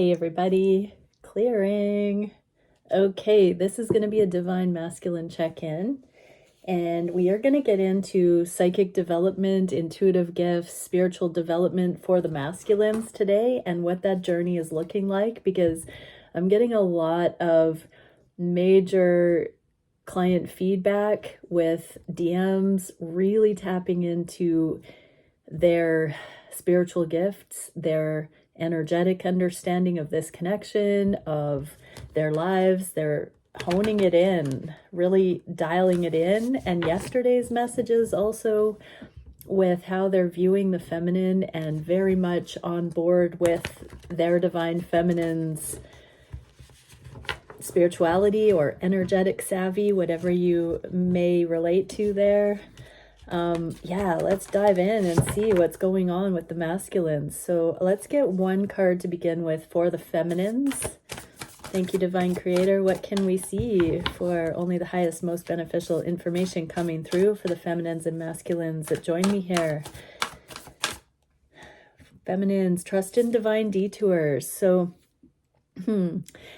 Hey everybody, clearing. Okay, this is going to be a divine masculine check-in, and we are going to get into psychic development, intuitive gifts, spiritual development for the masculines today, and what that journey is looking like, because I'm getting a lot of major client feedback with DMs really tapping into their spiritual gifts, their energetic understanding of this connection, of their lives. They're honing it in, really dialing it in. And yesterday's messages also with how they're viewing the feminine and very much on board with their divine feminine's spirituality or energetic savvy, whatever you may relate to there. Yeah, let's dive in and see what's going on with the masculines. So let's get one card to begin with for the feminines. Thank you, Divine Creator. What can we see for only the highest, most beneficial information coming through for the feminines and masculines that join me here? Feminines, trust in divine detours. So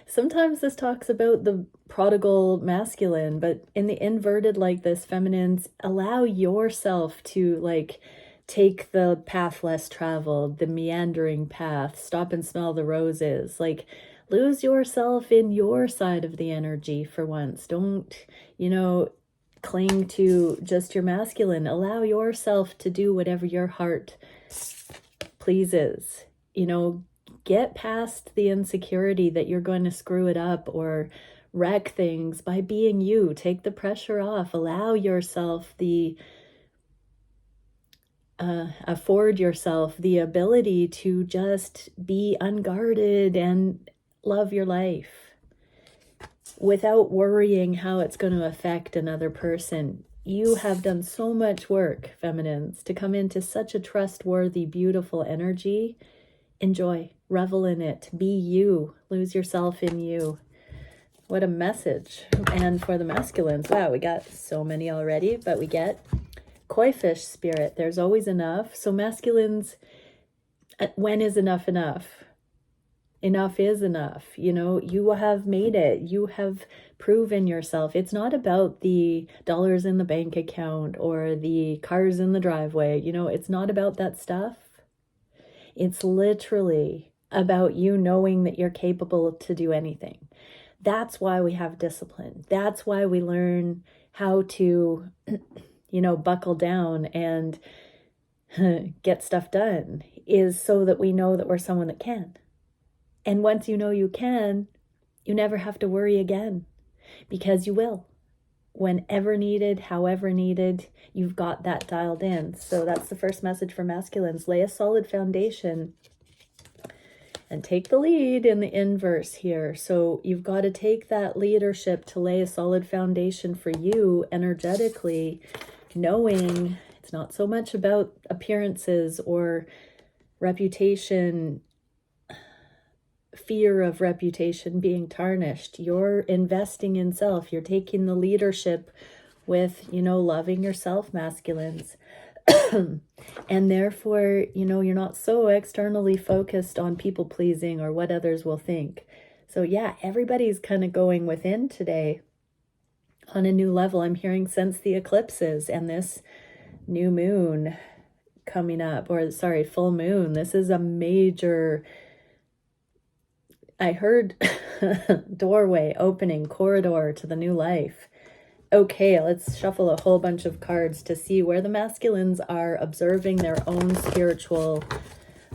sometimes this talks about the prodigal masculine, but in the inverted like this, feminines, allow yourself to like take the path less traveled, the meandering path, stop and smell the roses, like lose yourself in your side of the energy for once. Don't, cling to just your masculine. Allow yourself to do whatever your heart pleases. Get past the insecurity that you're going to screw it up or wreck things by being you. Take the pressure off. Allow yourself afford yourself the ability to just be unguarded and love your life without worrying how it's going to affect another person. You have done so much work, feminines, to come into such a trustworthy, beautiful energy. Enjoy, revel in it, be you, lose yourself in you. What a message. And for the masculines, wow, we got so many already, but we get koi fish spirit. There's always enough. So masculines, when is enough enough? Enough is enough. You have made it. You have proven yourself. It's not about the dollars in the bank account or the cars in the driveway. It's not about that stuff. It's literally about you knowing that you're capable to do anything. That's why we have discipline. That's why we learn how to, buckle down and get stuff done, is so that we know that we're someone that can. And once you know you can, you never have to worry again, because you will. Whenever needed, however needed, you've got that dialed in. So that's the first message for masculines. Lay a solid foundation and take the lead in the inverse here. So you've got to take that leadership to lay a solid foundation for you energetically, knowing it's not so much about appearances or reputation, fear of reputation being tarnished. You're investing in self. You're taking the leadership with, loving yourself, masculines. And therefore, you're not so externally focused on people pleasing or what others will think. So yeah, everybody's kind of going within today on a new level. I'm hearing since the eclipses and this new moon coming up, full moon. This is a major, I heard doorway opening, corridor to the new life. Okay, let's shuffle a whole bunch of cards to see where the masculines are observing their own spiritual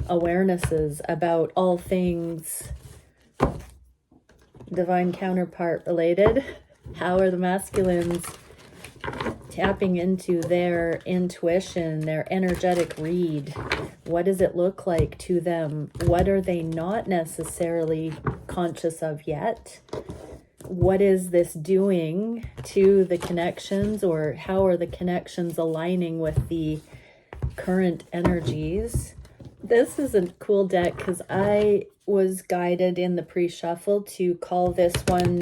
awarenesses about all things divine counterpart related. How are the masculines tapping into their intuition, their energetic read? What does it look like to them? What are they not necessarily conscious of yet? What is this doing to the connections, or how are the connections aligning with the current energies? This is a cool deck because I was guided in the pre-shuffle to call this one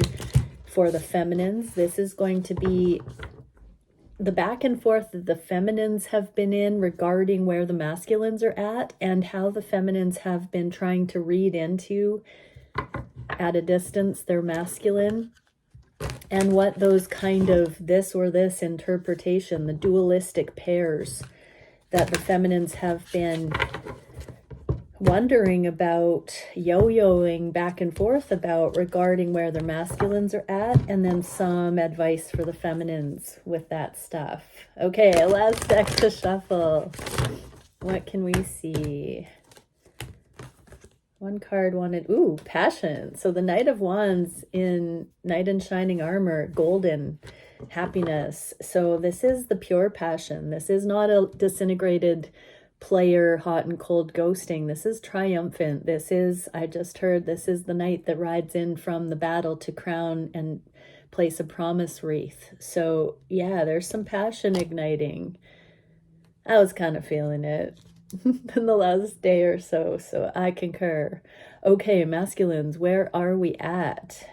for the feminines. This is going to be the back and forth that the feminines have been in regarding where the masculines are at, and how the feminines have been trying to read into, at a distance, their masculine, and what those kind of this or this interpretation, the dualistic pairs that the feminines have been wondering about, yo-yoing back and forth about regarding where their masculines are at, and then some advice for the feminines with that stuff. Okay, last deck to shuffle. What can we see? One card wanted, ooh, passion. So the Knight of Wands in Knight in Shining Armor, golden, happiness. So this is the pure passion. This is not a disintegrated player, hot and cold ghosting. This is triumphant. This is, I just heard, this is the knight that rides in from the battle to crown and place a promise wreath. So yeah, there's some passion igniting. I was kind of feeling it in the last day or so, so I concur. Okay, masculines, where are we at?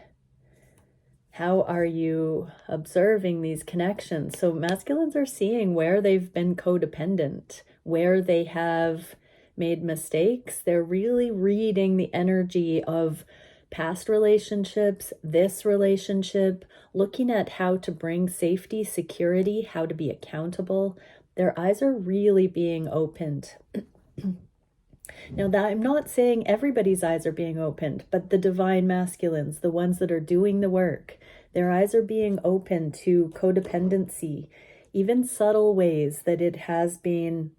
How are you observing these connections? So masculines are seeing where they've been codependent, where they have made mistakes. They're really reading the energy of past relationships, this relationship, looking at how to bring safety, security, how to be accountable. Their eyes are really being opened. Now, that I'm not saying everybody's eyes are being opened, but the divine masculines, the ones that are doing the work, their eyes are being open to codependency, even subtle ways that it has been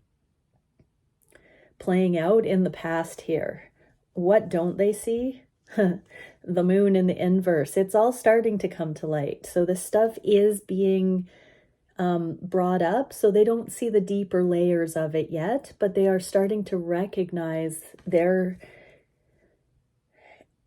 playing out in the past here. What don't they see? The moon in the inverse. It's all starting to come to light. So this stuff is being brought up, so they don't see the deeper layers of it yet, but they are starting to recognize their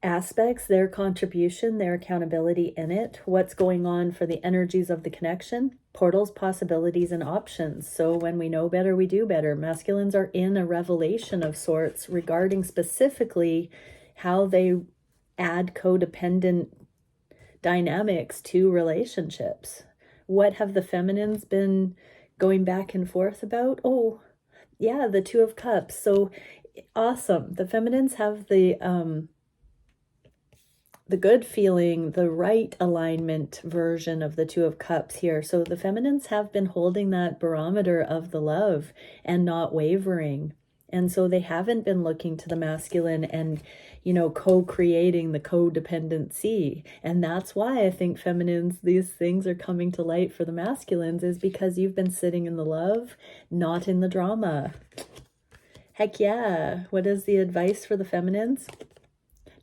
aspects, their contribution, their accountability in it, what's going on for the energies of the connection, portals, possibilities, and options. So when we know better, we do better. Masculines are in a revelation of sorts regarding specifically how they add codependent dynamics to relationships. What have the feminines been going back and forth about? Oh, yeah, the Two of Cups. So awesome. The feminines have the good feeling, the right alignment version of the Two of Cups here. So the feminines have been holding that barometer of the love and not wavering. And so they haven't been looking to the masculine and, you know, co-creating the codependency. And that's why I think feminines, these things are coming to light for the masculines, is because you've been sitting in the love, not in the drama. Heck yeah. What is the advice for the feminines?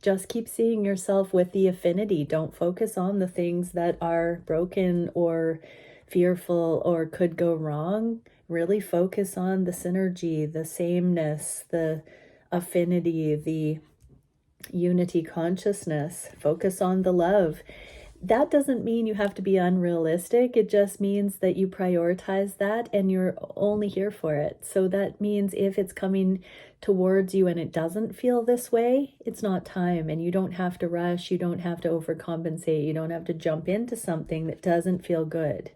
Just keep seeing yourself with the affinity. Don't focus on the things that are broken or fearful or could go wrong. Really focus on the synergy, the sameness, the affinity, the unity consciousness. Focus on the love. That doesn't mean you have to be unrealistic. It just means that you prioritize that and you're only here for it. So that means if it's coming towards you and it doesn't feel this way, it's not time, and you don't have to rush. You don't have to overcompensate. You don't have to jump into something that doesn't feel good.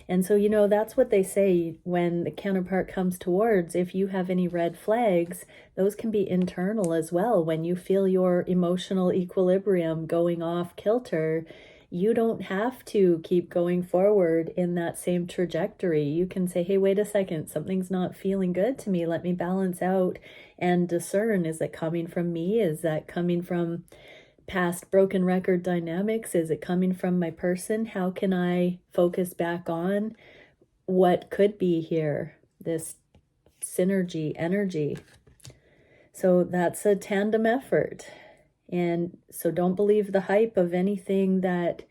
And so, you know, that's what they say when the counterpart comes towards. If you have any red flags, those can be internal as well. When you feel your emotional equilibrium going off kilter, you don't have to keep going forward in that same trajectory. You can say, hey, wait a second, something's not feeling good to me. Let me balance out and discern. Is it coming from me? Is that coming from past broken record dynamics? Is it coming from my person? How can I focus back on what could be here? This synergy energy. So that's a tandem effort. And so don't believe the hype of anything that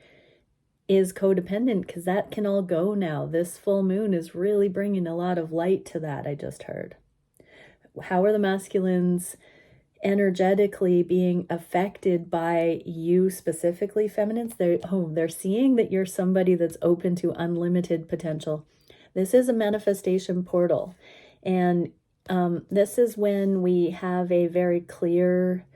is codependent, because that can all go now. This full moon is really bringing a lot of light to that, I just heard. How are the masculines energetically being affected by you specifically, feminines? They're seeing that you're somebody that's open to unlimited potential. This is a manifestation portal, and this is when we have a very clear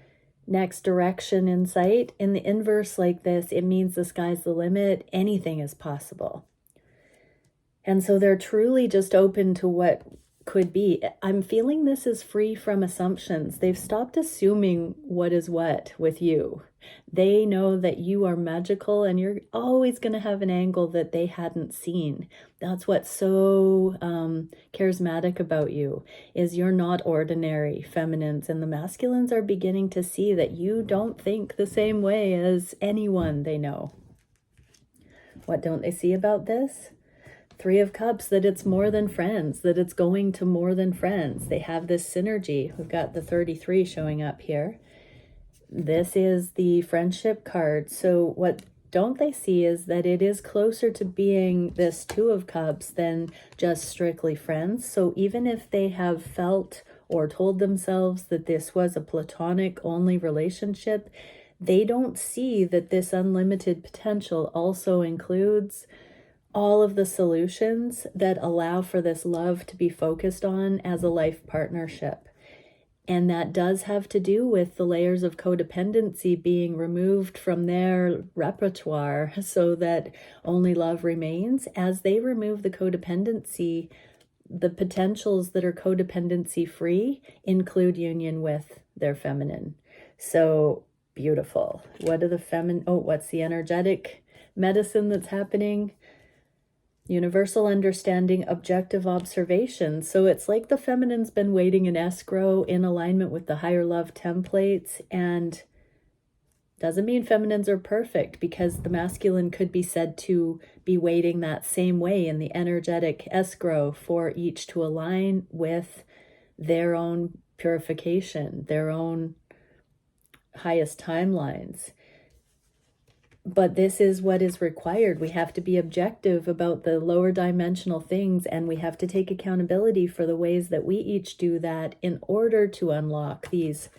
next direction in sight. In the inverse like this, it means the sky's the limit. Anything is possible. And so they're truly just open to what could be. I'm feeling this is free from assumptions. They've stopped assuming what is what with you. They know that you are magical and you're always going to have an angle that they hadn't seen. That's what's so charismatic about you, is you're not ordinary feminines, and the masculines are beginning to see that you don't think the same way as anyone they know. What don't they see about this? Three of Cups, that it's more than friends, that it's going to more than friends. They have this synergy. We've got the 33 showing up here. This is the friendship card. So what don't they see is that it is closer to being this Two of Cups than just strictly friends. So even if they have felt or told themselves that this was a platonic only relationship, they don't see that this unlimited potential also includes all of the solutions that allow for this love to be focused on as a life partnership. And that does have to do with the layers of codependency being removed from their repertoire so that only love remains. As they remove the codependency, the potentials that are codependency free include union with their feminine. So beautiful. What are the what's the energetic medicine that's happening? Universal understanding, objective observation. So it's like the feminine's been waiting in escrow in alignment with the higher love templates, and doesn't mean feminines are perfect, because the masculine could be said to be waiting that same way in the energetic escrow for each to align with their own purification, their own highest timelines. But this is what is required. We have to be objective about the lower dimensional things, and we have to take accountability for the ways that we each do that in order to unlock these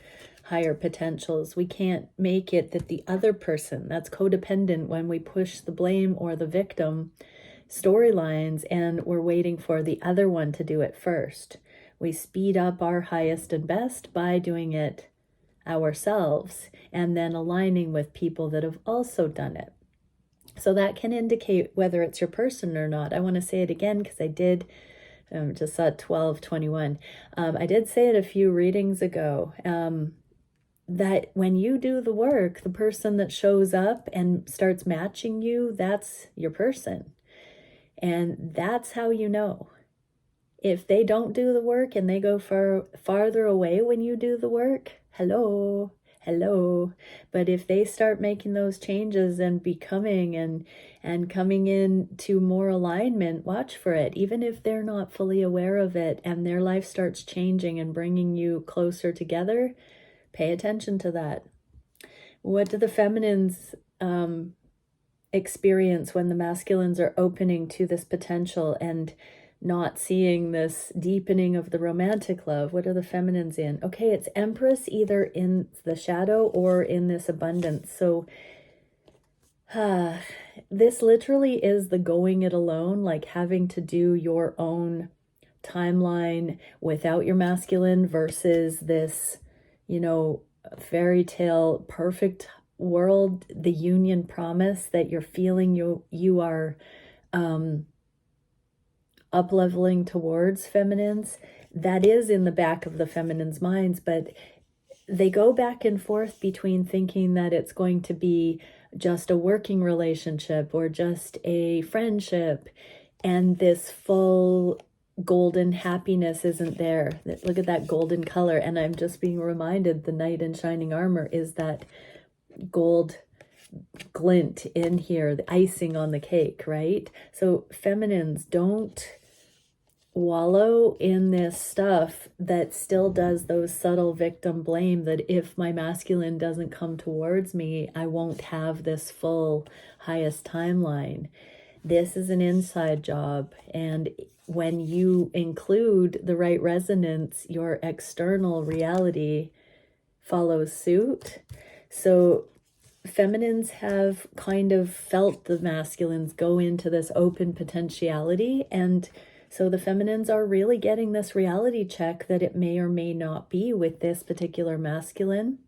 higher potentials. We can't make it that the other person, that's codependent when we push the blame or the victim storylines and we're waiting for the other one to do it first. We speed up our highest and best by doing it ourselves and then aligning with people that have also done it. So that can indicate whether it's your person or not. I want to say it again because I did just saw 1221. I did say it a few readings ago, that when you do the work, the person that shows up and starts matching you, that's your person. And that's how you know. If they don't do the work and they go farther away when you do the work, hello. But if they start making those changes and becoming and coming into more alignment, watch for it. Even if they're not fully aware of it and their life starts changing and bringing you closer together, pay attention to that. What do the feminines experience when the masculines are opening to this potential and not seeing this deepening of the romantic love? What are the feminines in? Okay, it's Empress, either in the shadow or in this abundance. So this literally is the going it alone, like having to do your own timeline without your masculine versus this, fairy tale perfect world, the union promise that you're feeling you are up-leveling towards feminines. That is in the back of the feminines' minds, but they go back and forth between thinking that it's going to be just a working relationship or just a friendship, and this full golden happiness isn't there. Look at that golden color, and I'm just being reminded the knight in shining armor is that gold glint in here, the icing on the cake, right? So feminines, don't wallow in this stuff that still does those subtle victim blame, that if my masculine doesn't come towards me, I won't have this full highest timeline. This is an inside job, and when you include the right resonance, your external reality follows suit. So feminines have kind of felt the masculines go into this open potentiality, and so the feminines are really getting this reality check that it may or may not be with this particular masculine.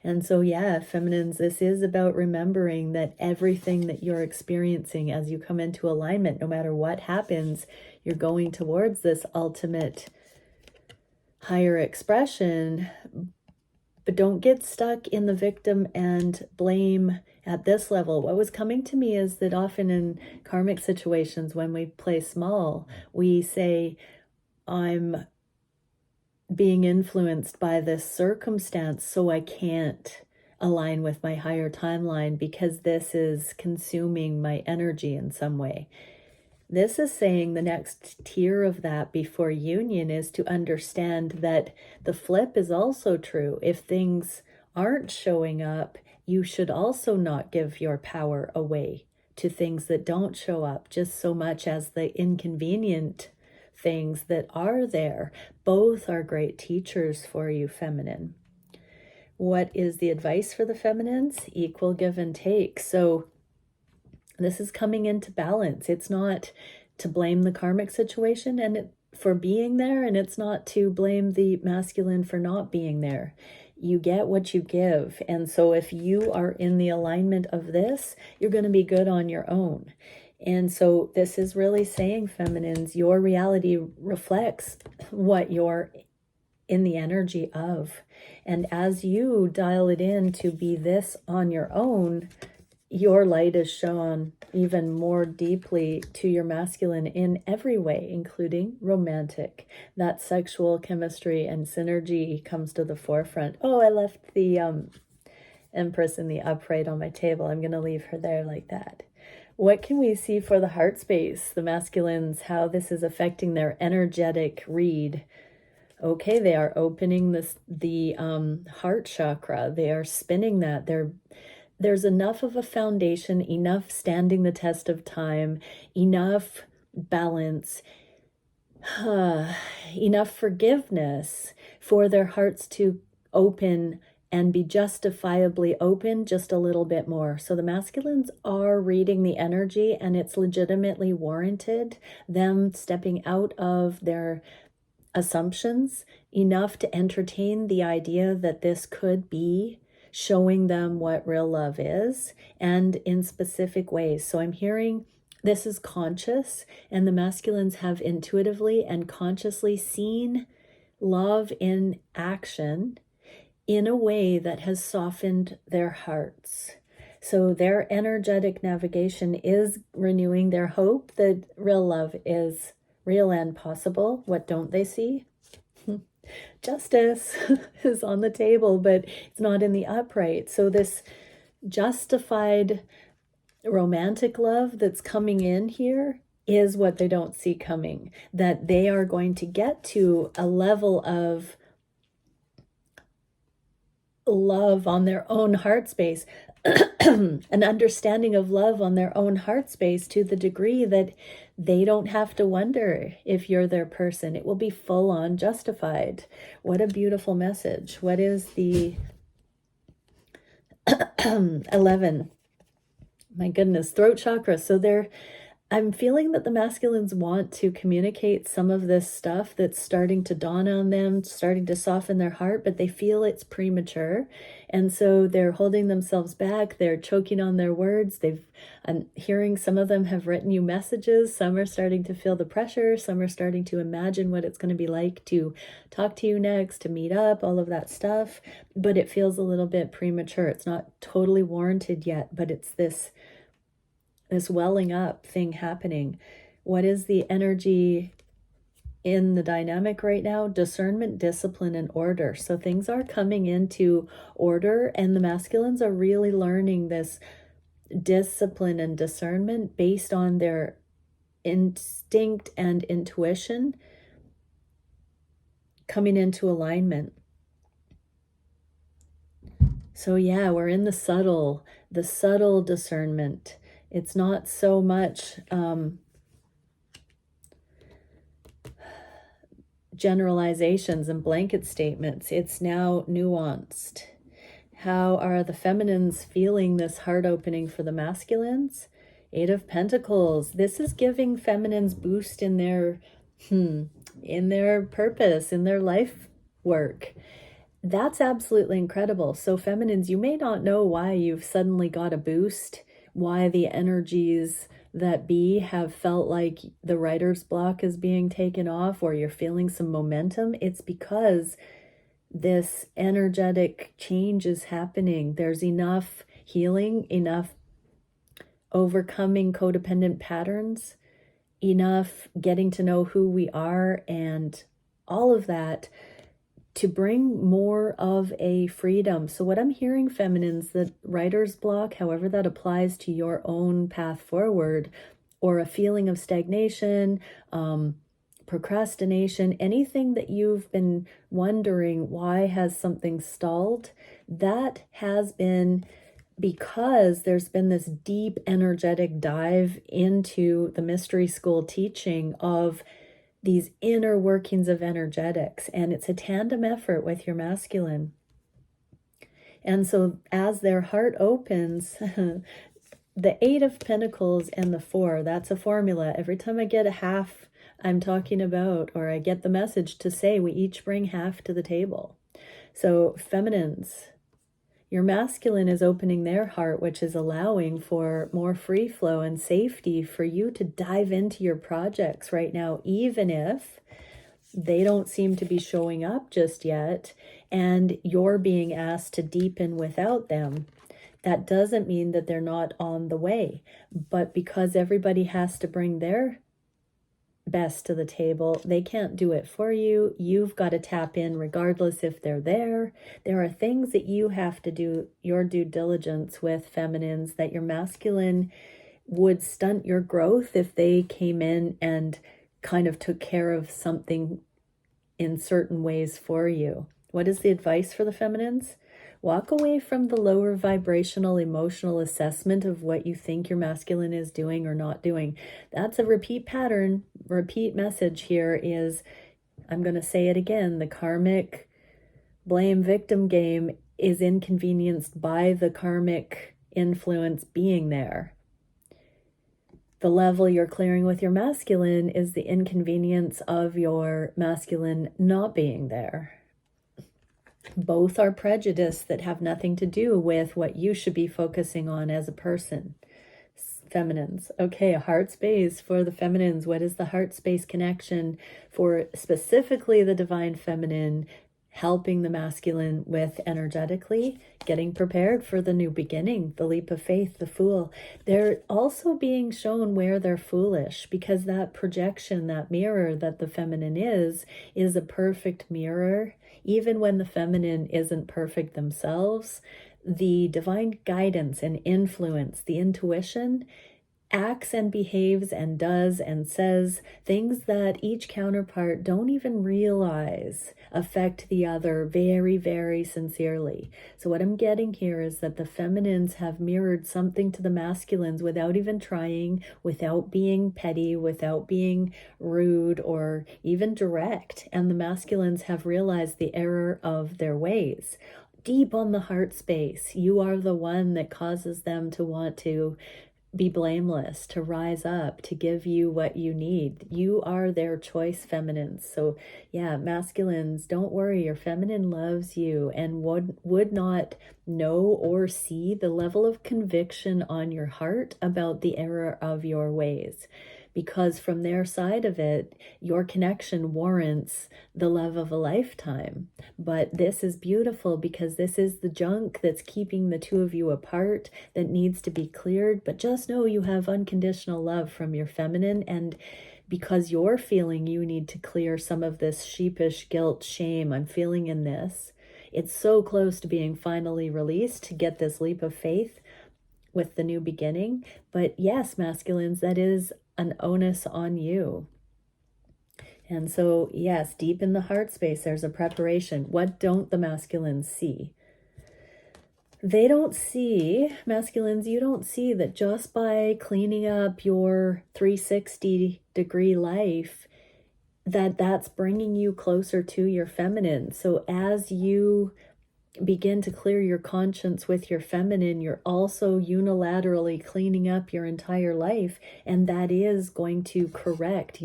And so, yeah, feminines, this is about remembering that everything that you're experiencing as you come into alignment, no matter what happens, you're going towards this ultimate higher expression. But don't get stuck in the victim and blame at this level. What was coming to me is that often in karmic situations, when we play small, we say, I'm being influenced by this circumstance, so I can't align with my higher timeline because this is consuming my energy in some way. This is saying the next tier of that before union is to understand that the flip is also true. If things aren't showing up, you should also not give your power away to things that don't show up, just so much as the inconvenient things that are there. Both are great teachers for you, feminine. What is the advice for the feminines? Equal give and take. So this is coming into balance. It's not to blame the karmic situation and for being there, and it's not to blame the masculine for not being there. You get what you give. And so if you are in the alignment of this, you're going to be good on your own. And so this is really saying, feminines, your reality reflects what you're in the energy of. And as you dial it in to be this on your own, your light is shown even more deeply to your masculine in every way, including romantic. That sexual chemistry and synergy comes to the forefront. Oh, I left the Empress in the upright on my table. I'm going to leave her there like that. What can we see for the heart space, the masculines, how this is affecting their energetic read? Okay, they are opening the heart chakra. They are spinning that. There's enough of a foundation, enough standing the test of time, enough balance, enough forgiveness for their hearts to open and be justifiably open just a little bit more. So the masculines are reading the energy, and it's legitimately warranted, them stepping out of their assumptions enough to entertain the idea that this could be showing them what real love is, and in specific ways. So I'm hearing this is conscious, and the masculines have intuitively and consciously seen love in action in a way that has softened their hearts. So their energetic navigation is renewing their hope that real love is real and possible. What don't they see? Justice is on the table, but it's not in the upright. So this justified romantic love that's coming in here is what they don't see coming, that they are going to get to a level of love on their own heart space, an understanding of love on their own heart space to the degree that they don't have to wonder if you're their person. It will be full on justified. What a beautiful message. What is the 11? My goodness, throat chakra. So I'm feeling that the masculines want to communicate some of this stuff that's starting to dawn on them, starting to soften their heart, but they feel it's premature. And so they're holding themselves back. They're choking on their words. I'm hearing some of them have written you messages. Some are starting to feel the pressure. Some are starting to imagine what it's going to be like to talk to you next, to meet up, all of that stuff. But it feels a little bit premature. It's not totally warranted yet, but it's this welling up thing happening. What is the energy in the dynamic right now? Discernment, discipline, and order. So things are coming into order, and the masculines are really learning this discipline and discernment based on their instinct and intuition coming into alignment. So yeah, we're in the subtle discernment. It's not so much generalizations and blanket statements. It's now nuanced. How are the feminines feeling this heart opening for the masculines? 8 of Pentacles. This is giving feminines boost in their purpose, in their life work. That's absolutely incredible. So feminines, you may not know why you've suddenly got a boost, why the energies that be have felt like the writer's block is being taken off, or you're feeling some momentum. It's because this energetic change is happening. There's enough healing, enough overcoming codependent patterns, enough getting to know who we are, and all of that to bring more of a freedom. So what I'm hearing, feminines, that writer's block, however that applies to your own path forward, or a feeling of stagnation, procrastination, anything that you've been wondering, why has something stalled, that has been because there's been this deep energetic dive into the mystery school teaching of these inner workings of energetics, and it's a tandem effort with your masculine. And so as their heart opens, the 8 of Pentacles and the 4, that's a formula. Every time I get a half, I'm talking about, or I get the message to say, we each bring half to the table. So feminines, your masculine is opening their heart, which is allowing for more free flow and safety for you to dive into your projects right now, even if they don't seem to be showing up just yet, and you're being asked to deepen without them. That doesn't mean that they're not on the way, but because everybody has to bring their best to the table, they can't do it for you. You've got to tap in regardless if they're there. There are things that you have to do your due diligence with, feminines, that your masculine would stunt your growth if they came in and kind of took care of something in certain ways for you. What is the advice for the feminines? Walk away from the lower vibrational emotional assessment of what you think your masculine is doing or not doing. That's a repeat pattern. Repeat message here is, I'm going to say it again, the karmic blame victim game is inconvenienced by the karmic influence being there. The level you're clearing with your masculine is the inconvenience of your masculine not being there. Both are prejudice that have nothing to do with what you should be focusing on as a person. Feminines. Okay, a heart space for the feminines. What is the heart space connection for specifically the divine feminine, helping the masculine with energetically getting prepared for the new beginning, the leap of faith, the fool? They're also being shown where they're foolish, because that projection, that mirror that the feminine is a perfect mirror. Even when the feminine isn't perfect themselves, the divine guidance and influence, the intuition, acts and behaves and does and says things that each counterpart don't even realize affect the other very, very sincerely. So what I'm getting here is that the feminines have mirrored something to the masculines without even trying, without being petty, without being rude or even direct. And the masculines have realized the error of their ways. Deep on the heart space, you are the one that causes them to want to be blameless, to rise up, to give you what you need. You are their choice, feminines. So yeah, masculines, don't worry, your feminine loves you and would not know or see the level of conviction on your heart about the error of your ways. Because from their side of it, your connection warrants the love of a lifetime. But this is beautiful because this is the junk that's keeping the two of you apart, that needs to be cleared. But just know you have unconditional love from your feminine, and because you're feeling you need to clear some of this sheepish guilt, shame I'm feeling in this, it's so close to being finally released to get this leap of faith with the new beginning. But yes, masculines, that is an onus on you. And so, yes, deep in the heart space, there's a preparation. What don't the masculines see? They don't see, masculines, you don't see that just by cleaning up your 360-degree life, that's bringing you closer to your feminine. So as you begin to clear your conscience with your feminine, you're also unilaterally cleaning up your entire life, and that is going to correct,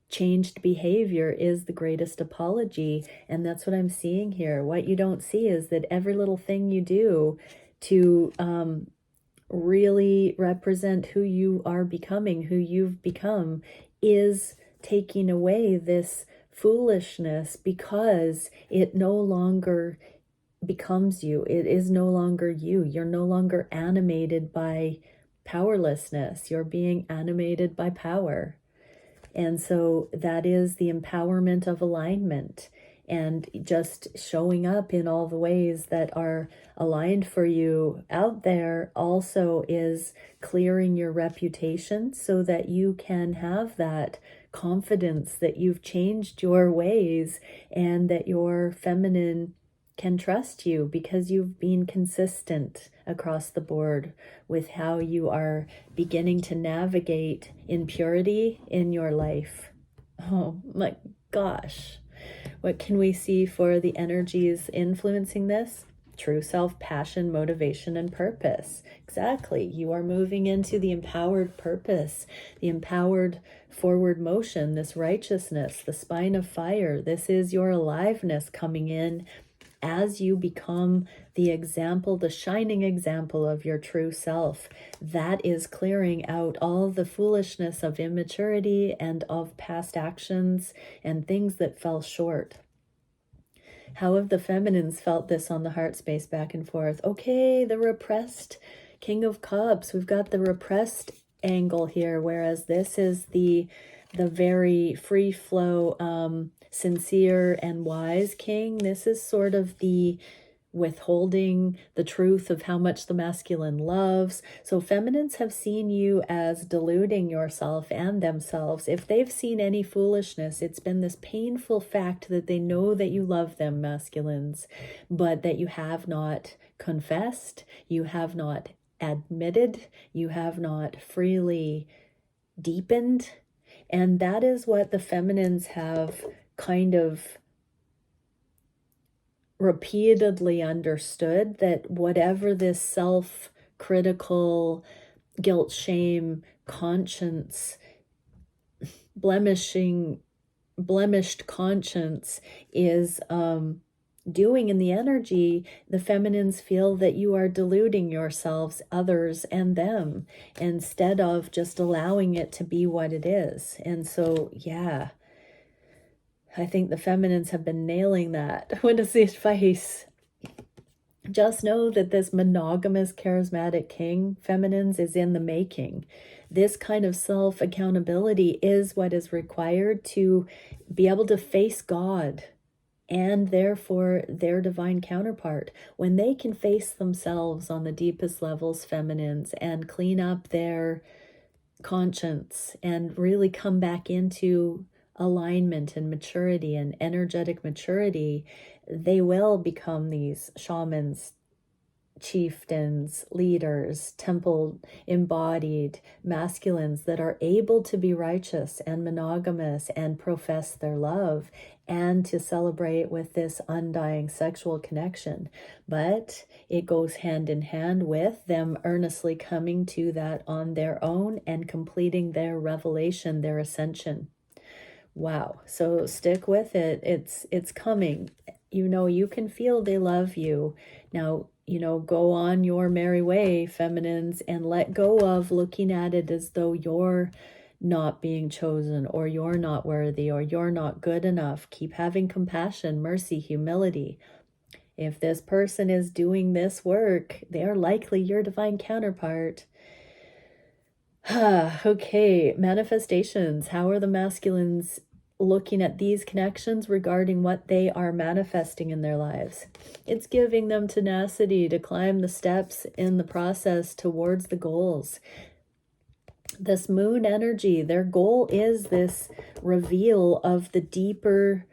changed behavior is the greatest apology. And that's what I'm seeing here. What you don't see is that every little thing you do to really represent who you are becoming, who you've become, is taking away this foolishness, because it no longer becomes you. It is no longer you. You're no longer animated by powerlessness. You're being animated by power. And so that is the empowerment of alignment, and just showing up in all the ways that are aligned for you out there also is clearing your reputation so that you can have that confidence that you've changed your ways and that your feminine can trust you because you've been consistent across the board with how you are beginning to navigate in purity in your life. Oh my gosh. What can we see for the energies influencing this? True self, passion, motivation, and purpose. Exactly. You are moving into the empowered purpose, the empowered forward motion, this righteousness, the spine of fire. This is your aliveness coming in as you become the example, the shining example of your true self. That is clearing out all the foolishness of immaturity and of past actions and things that fell short. How have the feminines felt this on the heart space back and forth? Okay, the repressed King of Cups. We've got the repressed angle here, whereas this is the very free flow, sincere and wise king. This is sort of the withholding the truth of how much the masculine loves. So feminines have seen you as deluding yourself and themselves. If they've seen any foolishness, it's been this painful fact that they know that you love them, masculines, but that you have not confessed, you have not admitted, you have not freely deepened. And that is what the feminines have kind of repeatedly understood, that whatever this self-critical, guilt, shame, conscience, blemished conscience is doing in the energy, the feminines feel that you are deluding yourselves, others, and them, instead of just allowing it to be what it is. And so, yeah, I think the feminines have been nailing that. What is the advice? Just know that this monogamous, charismatic king, feminines, is in the making. This kind of self-accountability is what is required to be able to face God and therefore their divine counterpart. When they can face themselves on the deepest levels, feminines, and clean up their conscience and really come back into alignment and maturity and energetic maturity, they will become these shamans, chieftains, leaders, temple embodied masculines that are able to be righteous and monogamous and profess their love and to celebrate with this undying sexual connection. But it goes hand in hand with them earnestly coming to that on their own and completing their revelation, their ascension. Wow. So stick with it. It's coming. You know, you can feel they love you. Now, you know, go on your merry way, feminines, and let go of looking at it as though you're not being chosen or you're not worthy or you're not good enough. Keep having compassion, mercy, humility. If this person is doing this work, they are likely your divine counterpart. Okay, manifestations. How are the masculines looking at these connections regarding what they are manifesting in their lives? It's giving them tenacity to climb the steps in the process towards the goals. This moon energy, their goal is this reveal of the deeper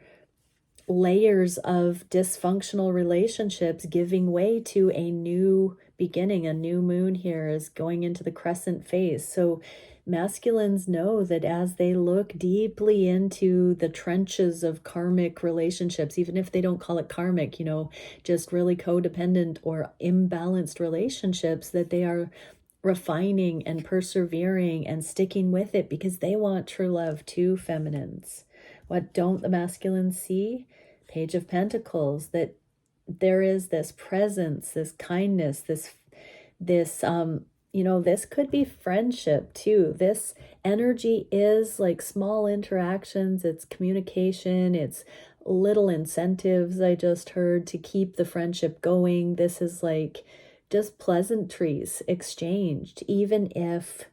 layers of dysfunctional relationships, giving way to a new beginning. A new moon here is going into the crescent phase. So masculines know that as they look deeply into the trenches of karmic relationships, even if they don't call it karmic, you know, just really codependent or imbalanced relationships, that they are refining and persevering and sticking with it because they want true love too, feminines. What don't the masculines see? Page of Pentacles, that there is this presence, this kindness, this this could be friendship too. This energy is like small interactions, it's communication, it's little incentives I just heard to keep the friendship going. This is like just pleasantries exchanged, even if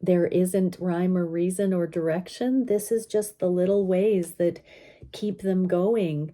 there isn't rhyme or reason or direction. This is just the little ways that keep them going.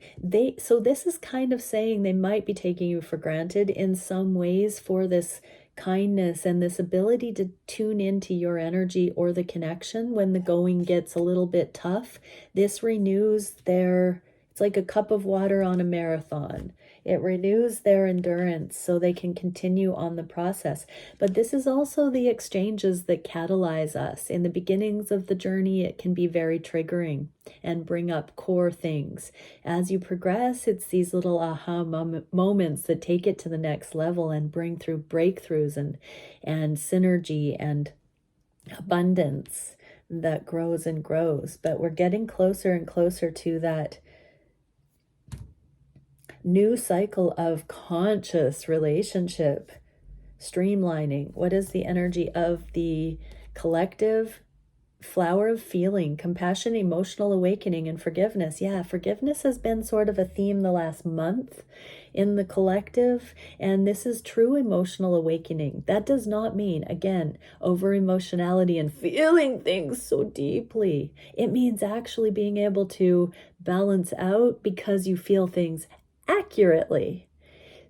So this is kind of saying they might be taking you for granted in some ways for this kindness and this ability to tune into your energy or the connection when the going gets a little bit tough. This renews it's like a cup of water on a marathon. It renews their endurance so they can continue on the process. But this is also the exchanges that catalyze us. In the beginnings of the journey, it can be very triggering and bring up core things. As you progress, it's these little aha moments that take it to the next level and bring through breakthroughs and synergy and abundance that grows and grows. But we're getting closer and closer to that new cycle of conscious relationship streamlining. What is the energy of the collective? Flower of feeling, compassion, emotional awakening, and forgiveness. Yeah, forgiveness has been sort of a theme the last month in the collective, and this is true emotional awakening. That does not mean, again, over emotionality and feeling things so deeply. It means actually being able to balance out because you feel things accurately.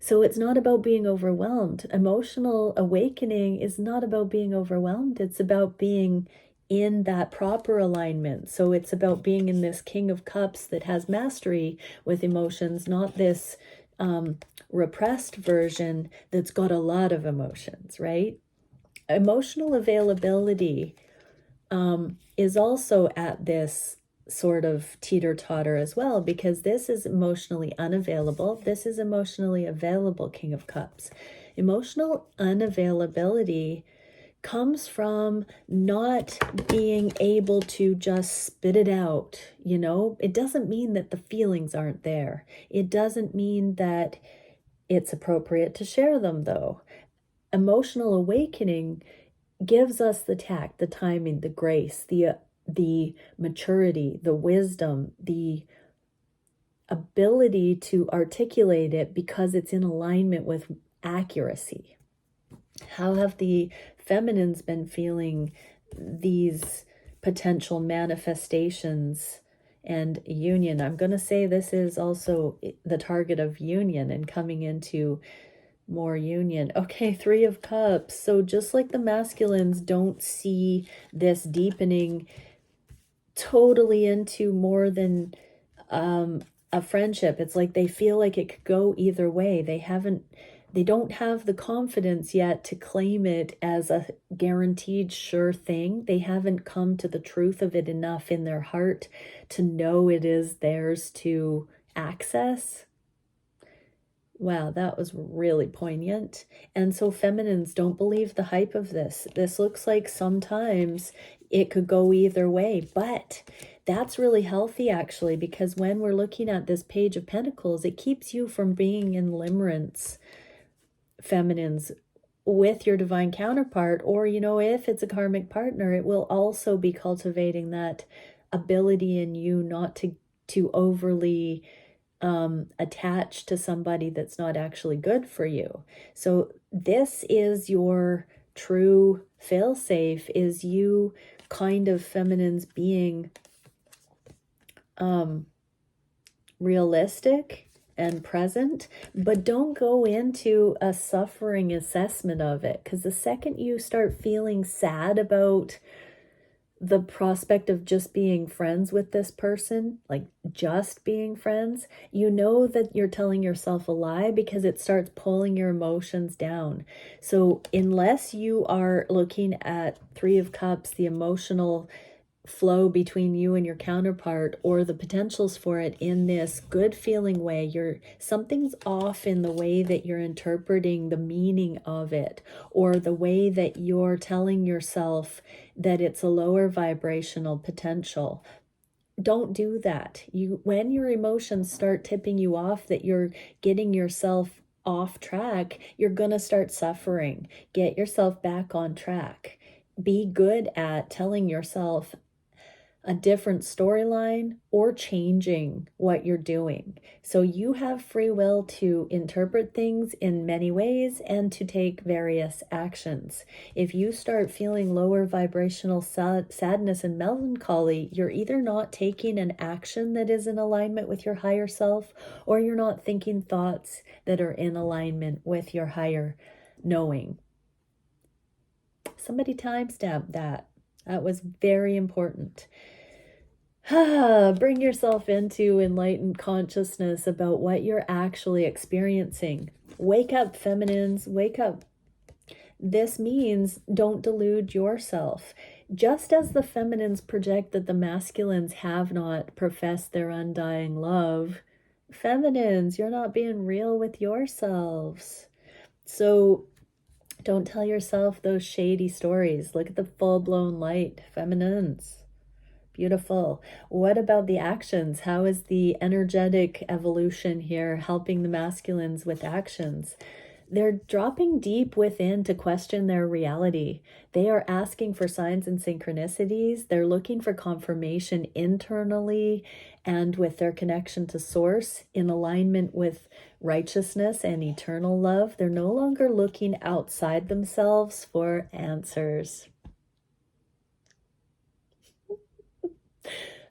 So it's not about being overwhelmed. Emotional awakening is not about being overwhelmed. It's about being in that proper alignment. So it's about being in this King of Cups that has mastery with emotions, not this repressed version that's got a lot of emotions, right? Emotional availability is also at this sort of teeter-totter as well, because this is emotionally unavailable. This is emotionally available, King of Cups. Emotional unavailability comes from not being able to just spit it out. It doesn't mean that the feelings aren't there. It doesn't mean that it's appropriate to share them, though. Emotional awakening gives us the tact, the timing, the grace, the maturity, the wisdom, the ability to articulate it because it's in alignment with accuracy. How have the feminines been feeling these potential manifestations and union? I'm going to say this is also the target of union and coming into more union. Okay, Three of Cups. So just like the masculines don't see this deepening totally into more than a friendship, it's like they feel like it could go either way. They don't have the confidence yet to claim it as a guaranteed sure thing. They haven't come to the truth of it enough in their heart to know it is theirs to access. Wow, that was really poignant. And so feminines, don't believe the hype of this. This looks like sometimes it could go either way, but that's really healthy actually, because when we're looking at this Page of Pentacles, it keeps you from being in limerence, feminines, with your divine counterpart, or if it's a karmic partner, it will also be cultivating that ability in you not to overly attached to somebody that's not actually good for you. So this is your true fail-safe, is you kind of feminines being realistic and present, but don't go into a suffering assessment of it, because the second you start feeling sad about the prospect of just being friends with this person, like just being friends, that you're telling yourself a lie, because it starts pulling your emotions down. So unless you are looking at Three of Cups, the emotional flow between you and your counterpart, or the potentials for it in this good feeling way. Something's off in the way that you're interpreting the meaning of it, or the way that you're telling yourself that it's a lower vibrational potential. Don't do that. When your emotions start tipping you off, that you're getting yourself off track, you're going to start suffering. Get yourself back on track. Be good at telling yourself a different storyline or changing what you're doing. So you have free will to interpret things in many ways and to take various actions. If you start feeling lower vibrational sadness and melancholy, you're either not taking an action that is in alignment with your higher self, or you're not thinking thoughts that are in alignment with your higher knowing. Somebody timestamp that. That was very important. Bring yourself into enlightened consciousness about what you're actually experiencing. Wake up, feminines, wake up. This means don't delude yourself. Just as the feminines project that the masculines have not professed their undying love, feminines, you're not being real with yourselves. So don't tell yourself those shady stories. Look at the full-blown light, feminines. Beautiful. What about the actions? How is the energetic evolution here helping the masculines with actions? They're dropping deep within to question their reality. They are asking for signs and synchronicities. They're looking for confirmation internally and with their connection to source in alignment with righteousness and eternal love. They're no longer looking outside themselves for answers.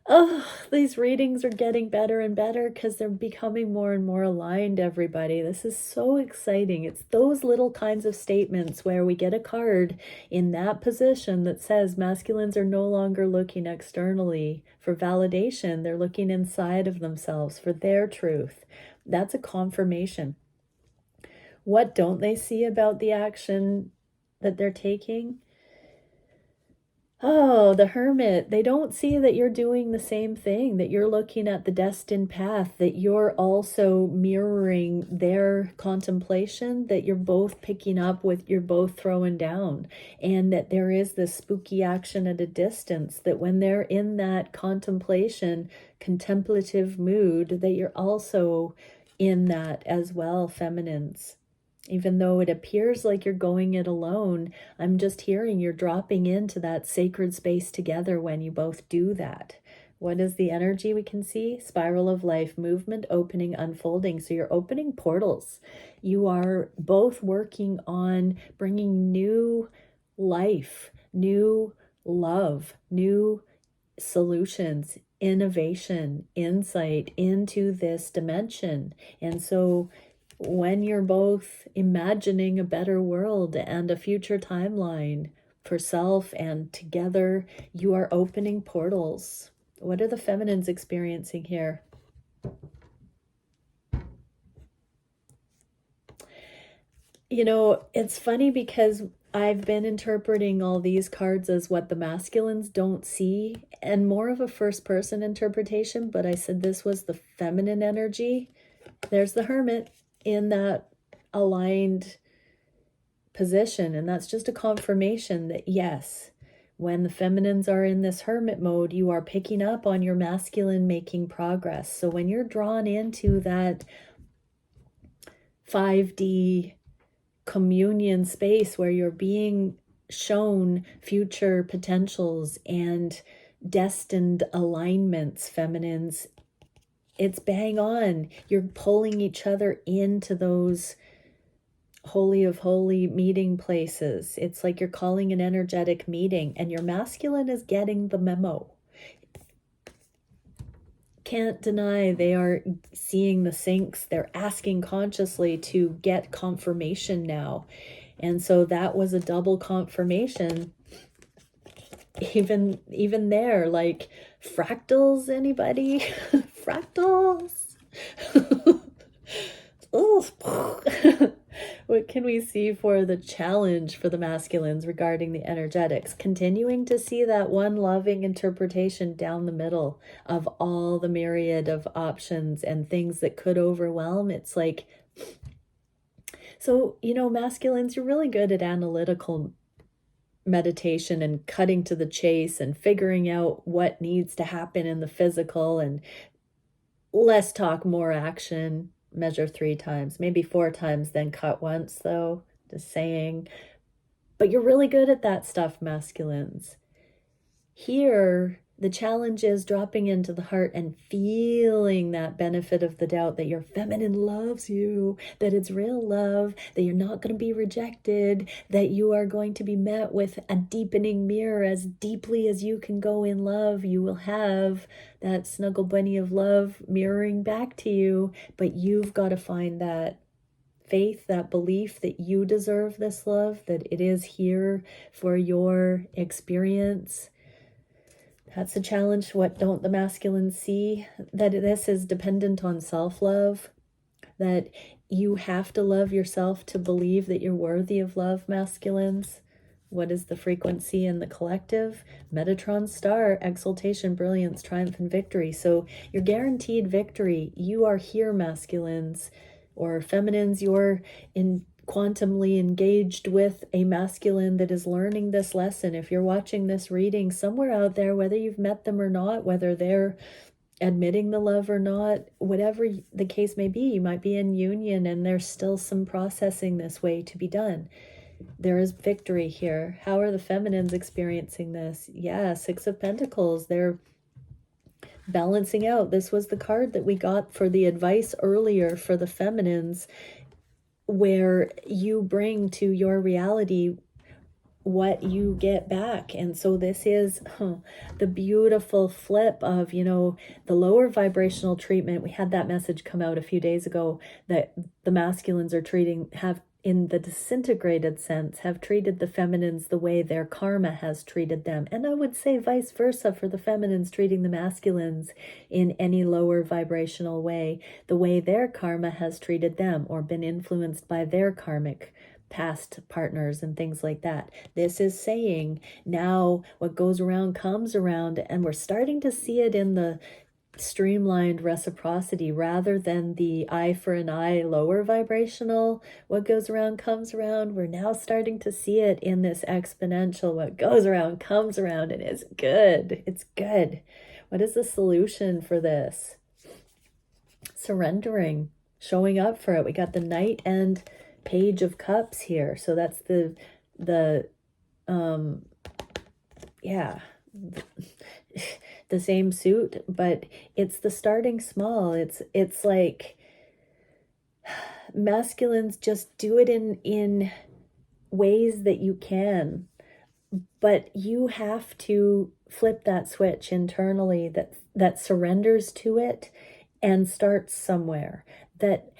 Oh, these readings are getting better and better because they're becoming more and more aligned, everybody. This is so exciting. It's those little kinds of statements where we get a card in that position that says masculines are no longer looking externally for validation. They're looking inside of themselves for their truth. That's a confirmation. What don't they see about the action that they're taking? Oh, the Hermit. They don't see that you're doing the same thing, that you're looking at the destined path, that you're also mirroring their contemplation, that you're both picking up with, you're both throwing down, and that there is this spooky action at a distance, that when they're in that contemplation, contemplative mood, that you're also in that as well, feminines. Even though it appears like you're going it alone, I'm just hearing you're dropping into that sacred space together when you both do that. What is the energy we can see? Spiral of life, movement, opening, unfolding. So you're opening portals. You are both working on bringing new life, new love, new solutions, innovation, insight into this dimension. And so when you're both imagining a better world and a future timeline for self and together, you are opening portals. What are the feminines experiencing here? You know, it's funny because I've been interpreting all these cards as what the masculines don't see, and more of a first person interpretation, but I said this was the feminine energy. There's the Hermit in that aligned position, and that's just a confirmation that yes, when the feminines are in this hermit mode, you are picking up on your masculine making progress. So when you're drawn into that 5D communion space where you're being shown future potentials and destined alignments, feminines, it's bang on. You're pulling each other into those holy of holy meeting places. It's like you're calling an energetic meeting, and your masculine is getting the memo. Can't deny they are seeing the syncs. They're asking consciously to get confirmation now. And so that was a double confirmation. Even there, like fractals, anybody? Fractals. What can we see for the challenge for the masculines regarding the energetics? Continuing to see that one loving interpretation down the middle of all the myriad of options and things that could overwhelm. It's like, so, masculines, you're really good at analytical meditation and cutting to the chase and figuring out what needs to happen in the physical, and less talk, more action. Measure 3 times, maybe 4 times, then cut once, though. Just saying. But you're really good at that stuff, masculines. Here, the challenge is dropping into the heart and feeling that benefit of the doubt that your feminine loves you, that it's real love, that you're not going to be rejected, that you are going to be met with a deepening mirror. As deeply as you can go in love, you will have that snuggle bunny of love mirroring back to you. But you've got to find that faith, that belief that you deserve this love, that it is here for your experience. That's the challenge. What don't the masculines see? That this is dependent on self-love, that you have to love yourself to believe that you're worthy of love, masculines. What is the frequency in the collective? Metatron star, exaltation, brilliance, triumph, and victory. So you're guaranteed victory. You are here, masculines, or feminines. You're in quantumly engaged with a masculine that is learning this lesson. If you're watching this reading somewhere out there, whether you've met them or not, whether they're admitting the love or not, whatever the case may be, you might be in union and there's still some processing this way to be done. There is victory here. How are the feminines experiencing this? Yeah, 6 of Pentacles. They're balancing out. This was the card that we got for the advice earlier for the feminines, where you bring to your reality what you get back. And so this is the beautiful flip of, the lower vibrational treatment. We had that message come out a few days ago that the masculines have in the disintegrated sense, have treated the feminines the way their karma has treated them. And I would say vice versa for the feminines treating the masculines in any lower vibrational way, the way their karma has treated them or been influenced by their karmic past partners and things like that. This is saying now what goes around comes around, and we're starting to see it in the streamlined reciprocity rather than the eye for an eye lower vibrational. What goes around comes around. We're now starting to see it in this exponential, what goes around comes around, and it's good. It's good. What is the solution for this? Surrendering, showing up for it. We got the Knight and Page of Cups here. So that's the the same suit, but it's the starting small. It's like masculines, just do it in ways that you can, but you have to flip that switch internally that surrenders to it and starts somewhere, that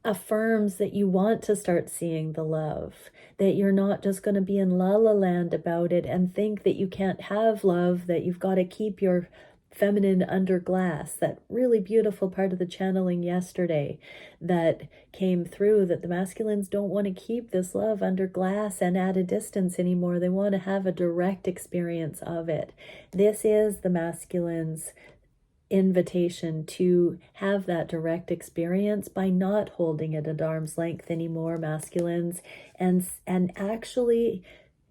affirms that you want to start seeing the love, that you're not just going to be in la la land about it and think that you can't have love, that you've got to keep your feminine under glass. That really beautiful part of the channeling yesterday that came through, that the masculines don't want to keep this love under glass and at a distance anymore. They want to have a direct experience of it. This is the masculines' invitation to have that direct experience by not holding it at arm's length anymore, masculines, and actually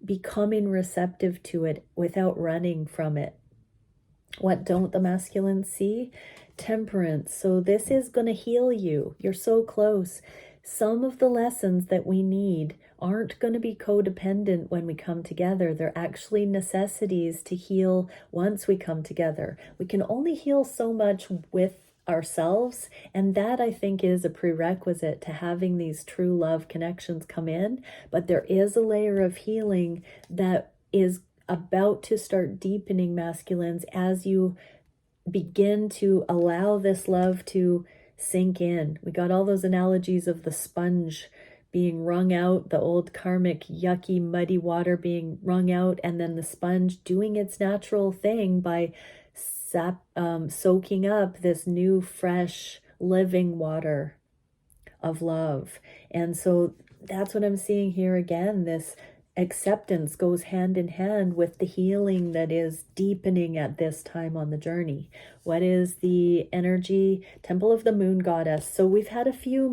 becoming receptive to it without running from it. What don't the masculines see? Temperance. So this is going to heal you. You're so close. Some of the lessons that we need aren't going to be codependent when we come together. They're actually necessities to heal once we come together. We can only heal so much with ourselves, and that, I think, is a prerequisite to having these true love connections come in. But there is a layer of healing that is about to start deepening, masculines, as you begin to allow this love to sink in. We got all those analogies of the sponge being wrung out, the old karmic yucky muddy water being wrung out, and then the sponge doing its natural thing by soaking up this new fresh living water of love. And so that's what I'm seeing here again. This acceptance goes hand in hand with the healing that is deepening at this time on the journey. What is the energy? Temple of the Moon Goddess. So we've had a few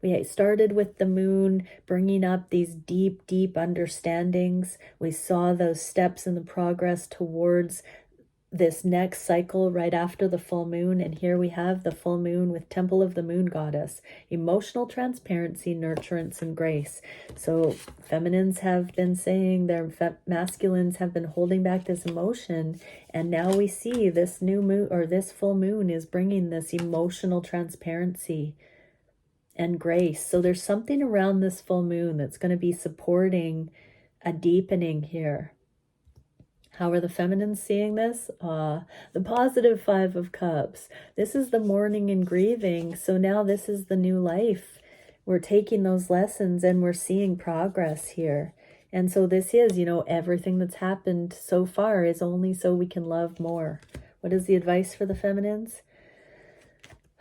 we started with the moon bringing up these deep, deep understandings. We saw those steps in the progress towards this next cycle right after the full moon, and here we have the full moon with Temple of the Moon Goddess, emotional transparency, nurturance, and grace. So feminines have been saying their masculines have been holding back this emotion, and now we see this new moon, or this full moon, is bringing this emotional transparency and grace. So there's something around this full moon that's going to be supporting a deepening here. How are the feminines seeing this? The positive 5 of Cups. This is the mourning and grieving. So now this is the new life. We're taking those lessons and we're seeing progress here. And so this is, everything that's happened so far is only so we can love more. What is the advice for the feminines?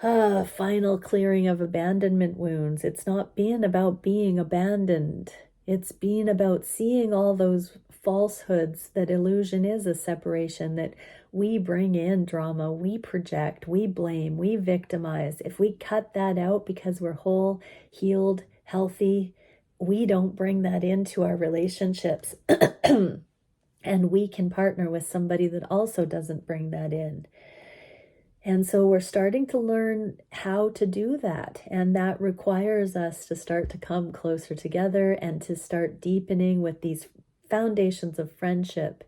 Final clearing of abandonment wounds. It's not being about being abandoned. It's being about seeing all those falsehoods that illusion is a separation, that we bring in drama, we project, we blame, we victimize. If we cut that out because we're whole, healed, healthy, we don't bring that into our relationships. And we can partner with somebody that also doesn't bring that in. And so we're starting to learn how to do that. And that requires us to start to come closer together and to start deepening with these foundations of friendship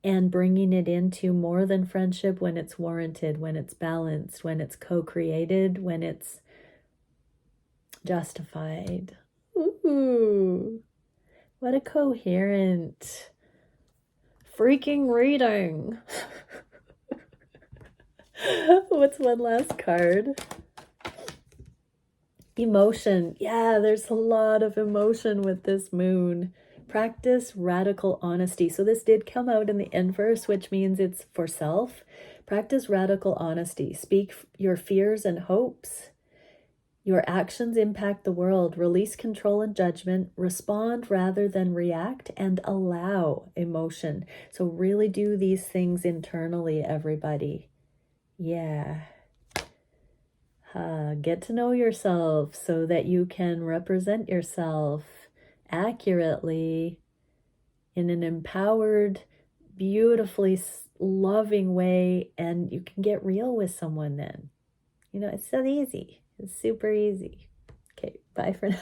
and bringing it into more than friendship when it's warranted, when it's balanced, when it's co-created, when it's justified. Ooh, what a coherent freaking reading. What's one last card? Emotion. Yeah, there's a lot of emotion with this moon. Practice radical honesty. So this did come out in the inverse, which means it's for self. Practice radical honesty. Speak your fears and hopes. Your actions impact the world. Release control and judgment. Respond rather than react, and allow emotion. So really do these things internally, everybody. Yeah. Get to know yourself so that you can represent yourself accurately in an empowered, beautifully loving way, and you can get real with someone then. It's so easy. It's super easy. Okay, bye for now.